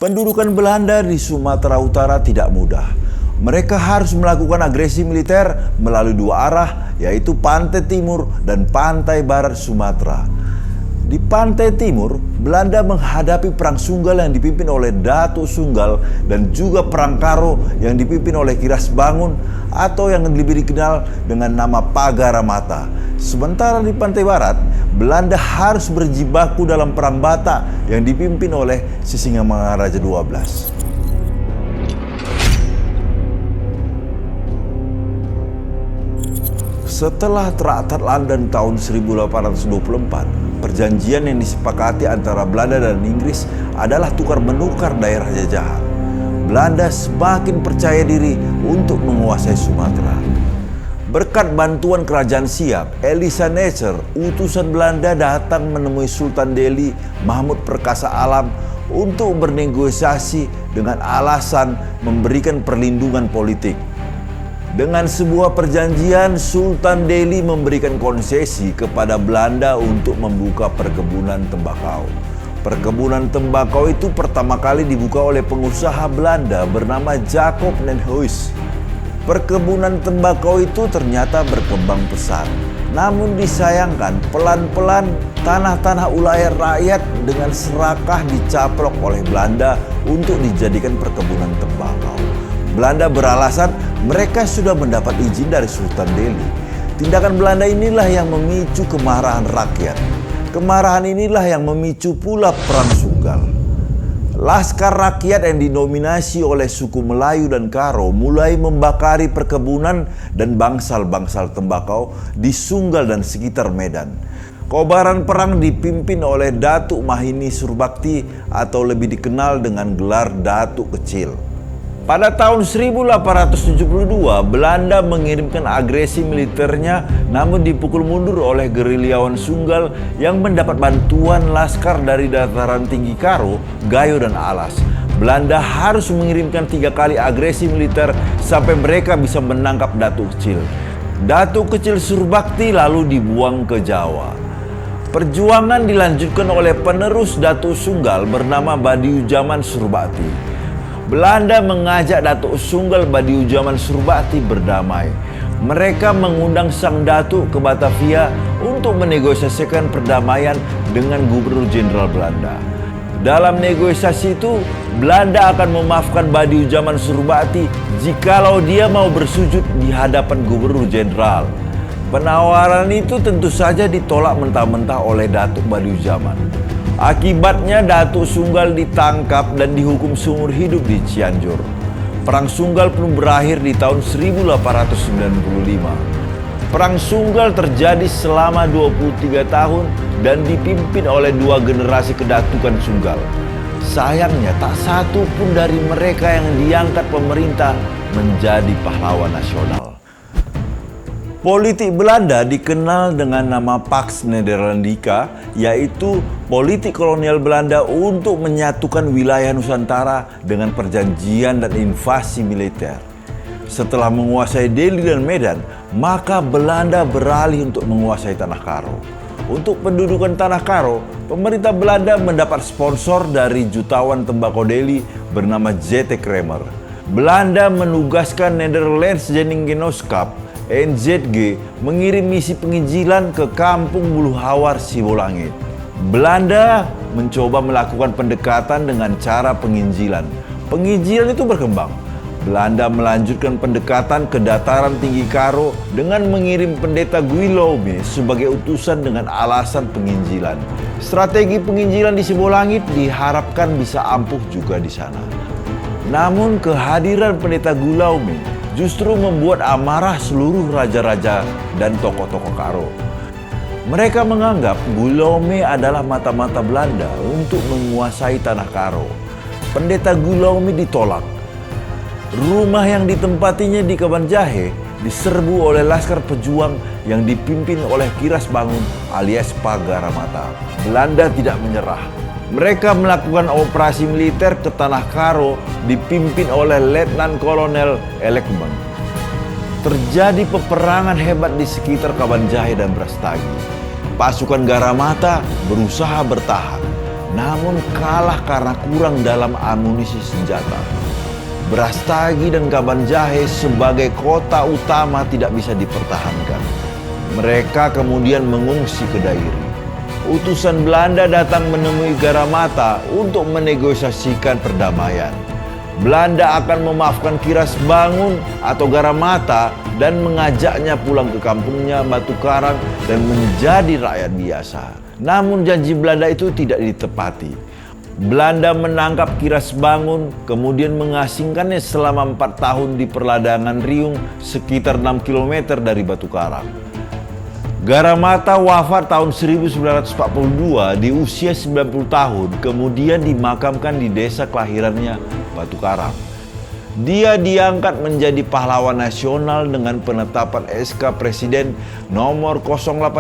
Pendudukan Belanda di Sumatera Utara tidak mudah. Mereka harus melakukan agresi militer melalui dua arah, yaitu pantai timur dan pantai barat Sumatera. Di pantai timur, Belanda menghadapi perang Sunggal yang dipimpin oleh Datuk Sunggal dan juga perang Karo yang dipimpin oleh Kiras Bangun atau yang lebih dikenal dengan nama Pagaramata. Sementara di pantai barat, Belanda harus berjibaku dalam perang Batak yang dipimpin oleh Sisingamangaraja XII. Setelah Traktat London tahun 1824, perjanjian yang disepakati antara Belanda dan Inggris adalah tukar-menukar daerah jajahan. Belanda semakin percaya diri untuk menguasai Sumatera. Berkat bantuan kerajaan Siap, Elisa Necher, utusan Belanda datang menemui Sultan Delhi Mahmud Perkasa Alam untuk bernegosiasi dengan alasan memberikan perlindungan politik. Dengan sebuah perjanjian, Sultan Delhi memberikan konsesi kepada Belanda untuk membuka perkebunan tembakau. Perkebunan tembakau itu pertama kali dibuka oleh pengusaha Belanda bernama Jacob Nenhuis. Perkebunan tembakau itu ternyata berkembang pesat. Namun disayangkan, pelan-pelan tanah-tanah ulayar rakyat dengan serakah dicaplok oleh Belanda untuk dijadikan perkebunan tembakau. Belanda beralasan mereka sudah mendapat izin dari Sultan Delhi. Tindakan Belanda inilah yang memicu kemarahan rakyat. Kemarahan inilah yang memicu pula Perang Sunggal. Laskar rakyat yang dinominasi oleh suku Melayu dan Karo mulai membakari perkebunan dan bangsal-bangsal tembakau di Sunggal dan sekitar Medan. Kobaran perang dipimpin oleh Datuk Mahini Surbakti atau lebih dikenal dengan gelar Datuk Kecil. Pada tahun 1872, Belanda mengirimkan agresi militernya namun dipukul mundur oleh gerilyawan Sunggal yang mendapat bantuan laskar dari dataran tinggi Karo, Gayo dan Alas. Belanda harus mengirimkan 3 kali agresi militer sampai mereka bisa menangkap Datuk Kecil. Datuk Kecil Surbakti lalu dibuang ke Jawa. Perjuangan dilanjutkan oleh penerus Datuk Sunggal bernama Badiujaman Surbakti. Belanda mengajak Datuk Sunggal Badiujaman Surbakti berdamai. Mereka mengundang sang Datuk ke Batavia untuk menegosiasikan perdamaian dengan Gubernur Jenderal Belanda. Dalam negosiasi itu, Belanda akan memaafkan Badiujaman Surbakti jikalau dia mau bersujud di hadapan Gubernur Jenderal. Penawaran itu tentu saja ditolak mentah-mentah oleh Datuk Badiujaman. Akibatnya Datuk Sunggal ditangkap dan dihukum seumur hidup di Cianjur. Perang Sunggal pun berakhir di tahun 1895. Perang Sunggal terjadi selama 23 tahun dan dipimpin oleh 2 generasi kedatukan Sunggal. Sayangnya tak satu pun dari mereka yang diangkat pemerintah menjadi pahlawan nasional. Politik Belanda dikenal dengan nama Pax Nederlandica, yaitu politik kolonial Belanda untuk menyatukan wilayah Nusantara dengan perjanjian dan invasi militer. Setelah menguasai Delhi dan Medan, maka Belanda beralih untuk menguasai Tanah Karo. Untuk pendudukan Tanah Karo, pemerintah Belanda mendapat sponsor dari jutawan tembakau Delhi bernama J.T. Kramer. Belanda menugaskan Nederlands Geningenootschap NZG mengirim misi penginjilan ke kampung Bulu Hawar Sibolangit. Belanda mencoba melakukan pendekatan dengan cara penginjilan. Penginjilan itu berkembang. Belanda melanjutkan pendekatan ke dataran tinggi Karo dengan mengirim pendeta Guillaume sebagai utusan dengan alasan penginjilan. Strategi penginjilan di Sibolangit diharapkan bisa ampuh juga di sana. Namun kehadiran pendeta Guillaume justru membuat amarah seluruh raja-raja dan tokoh-tokoh Karo. Mereka menganggap Guillaume adalah mata-mata Belanda untuk menguasai Tanah Karo. Pendeta Guillaume ditolak. Rumah yang ditempatinya di Kabanjahe diserbu oleh laskar pejuang yang dipimpin oleh Kiras Bangun alias Pagaramata. Belanda tidak menyerah. Mereka melakukan operasi militer ke Tanah Karo dipimpin oleh Letnan Kolonel Elekman. Terjadi peperangan hebat di sekitar Kabanjahe dan Brastagi. Pasukan Garamata berusaha bertahan. namun kalah karena kurang dalam amunisi senjata. Brastagi dan Kaban Jahe sebagai kota utama tidak bisa dipertahankan. Mereka kemudian mengungsi ke Dairi. Utusan Belanda datang menemui Garamata untuk menegosiasikan perdamaian. Belanda akan memaafkan Kiras Bangun atau Garamata dan mengajaknya pulang ke kampungnya Batu Karang dan menjadi rakyat biasa. Namun janji Belanda itu tidak ditepati. Belanda menangkap Kiras Bangun, kemudian mengasingkannya selama 4 tahun di perladangan Riung sekitar 6 km dari Batu Karang. Garamata wafat tahun 1942 di usia 90 tahun, kemudian dimakamkan di desa kelahirannya, Batu Karang. Dia diangkat menjadi pahlawan nasional dengan penetapan SK Presiden nomor 082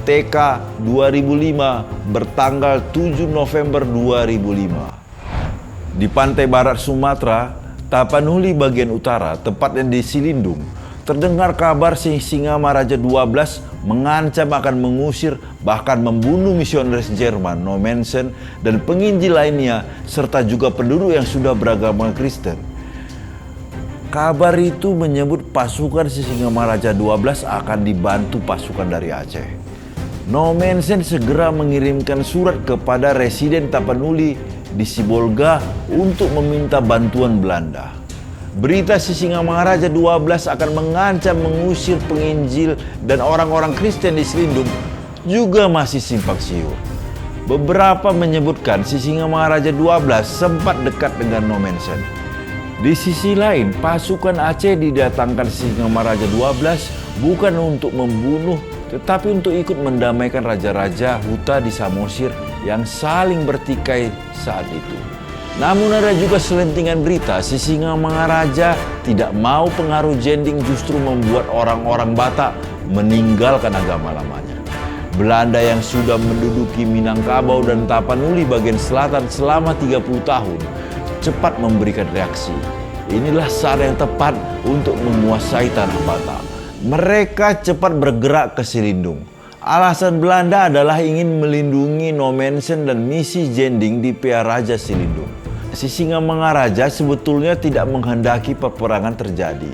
TK 2005 bertanggal 7 November 2005. Di pantai barat Sumatera, Tapanuli bagian utara, tepatnya di Silindung, terdengar kabar Singamaraja 12 mengancam akan mengusir bahkan membunuh misionaris Jerman Nommensen dan penginjil lainnya serta juga penduduk yang sudah beragama Kristen. Kabar itu menyebut pasukan Singamaraja 12 akan dibantu pasukan dari Aceh. Nommensen segera mengirimkan surat kepada Residen Tapanuli di Sibolga untuk meminta bantuan Belanda. Berita Singamaraja 12 akan mengancam mengusir penginjil dan orang-orang Kristen di Silindung juga masih simpang siur. Beberapa menyebutkan Singamaraja 12 sempat dekat dengan Nommensen. Di sisi lain, pasukan Aceh didatangkan Singamaraja 12 bukan untuk membunuh, tetapi untuk ikut mendamaikan raja-raja Huta di Samosir yang saling bertikai saat itu. Namun ada juga selentingan berita Singamaraja tidak mau pengaruh Jending justru membuat orang-orang Batak meninggalkan agama lamanya. Belanda yang sudah menduduki Minangkabau dan Tapanuli bagian selatan selama 30 tahun cepat memberikan reaksi. Inilah saat yang tepat untuk menguasai tanah Batak. Mereka cepat bergerak ke Silindung. Alasan Belanda adalah ingin melindungi Nommensen dan misi Jending di PA Raja Silindung. Singamaraja sebetulnya tidak menghendaki peperangan terjadi.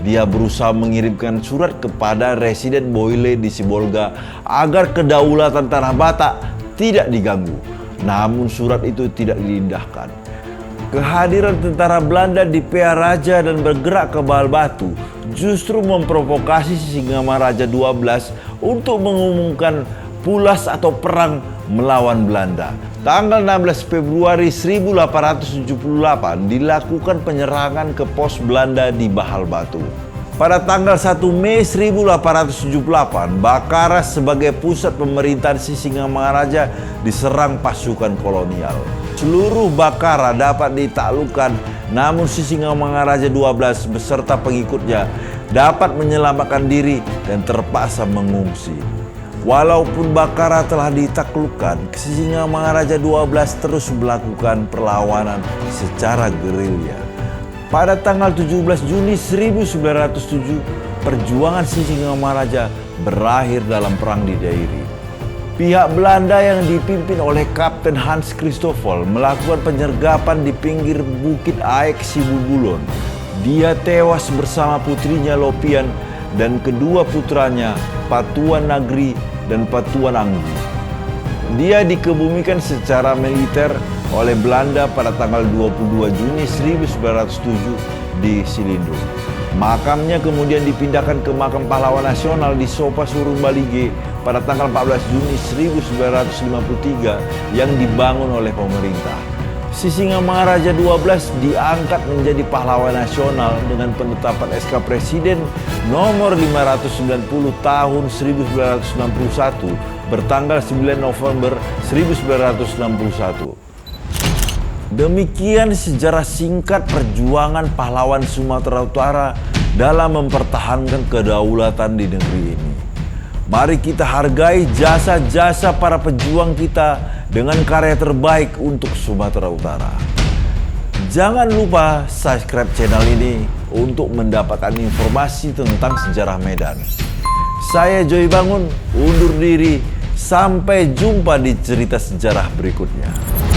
Dia berusaha mengirimkan surat kepada Residen Boyle di Sibolga agar kedaulatan tanah Batak tidak diganggu. Namun surat itu tidak diindahkan. Kehadiran tentara Belanda di PA Raja dan bergerak ke Baal Batu justru memprovokasi Singamaraja 12 untuk mengumumkan pulas atau perang melawan Belanda. Tanggal 16 Februari 1878 dilakukan penyerangan ke pos Belanda di Bahal Batu. Pada tanggal 1 Mei 1878, Bakara sebagai pusat pemerintahan Singamaraja diserang pasukan kolonial. Seluruh Bakara dapat ditaklukkan, namun Singamaraja 12 beserta pengikutnya dapat menyelamatkan diri dan terpaksa mengungsi. Walaupun Bakara telah ditaklukkan, Singamaraja 12 terus melakukan perlawanan secara gerilya. Pada tanggal 17 Juni 1907, perjuangan Singamaraja berakhir dalam perang di Dairi. Pihak Belanda yang dipimpin oleh Kapten Hans Christoffel melakukan penyergapan di pinggir Bukit Aek Sibubulon. Dia tewas bersama putrinya Lopian dan kedua putranya Patuan Nagri dan Patuan Anggi. Dia dikebumikan secara militer oleh Belanda pada tanggal 22 Juni 1907 di Silindung. Makamnya kemudian dipindahkan ke Makam Pahlawan Nasional di Sopa Surung Balige pada tanggal 14 Juni 1953 yang dibangun oleh pemerintah. Singamaraja 12 diangkat menjadi pahlawan nasional dengan penetapan SK Presiden nomor 590 tahun 1961 bertanggal 9 November 1961. Demikian sejarah singkat perjuangan pahlawan Sumatera Utara dalam mempertahankan kedaulatan di negeri ini. Mari kita hargai jasa-jasa para pejuang kita dengan karya terbaik untuk Sumatera Utara. Jangan lupa subscribe channel ini untuk mendapatkan informasi tentang sejarah Medan. Saya Joy Bangun, undur diri. Sampai jumpa di cerita sejarah berikutnya.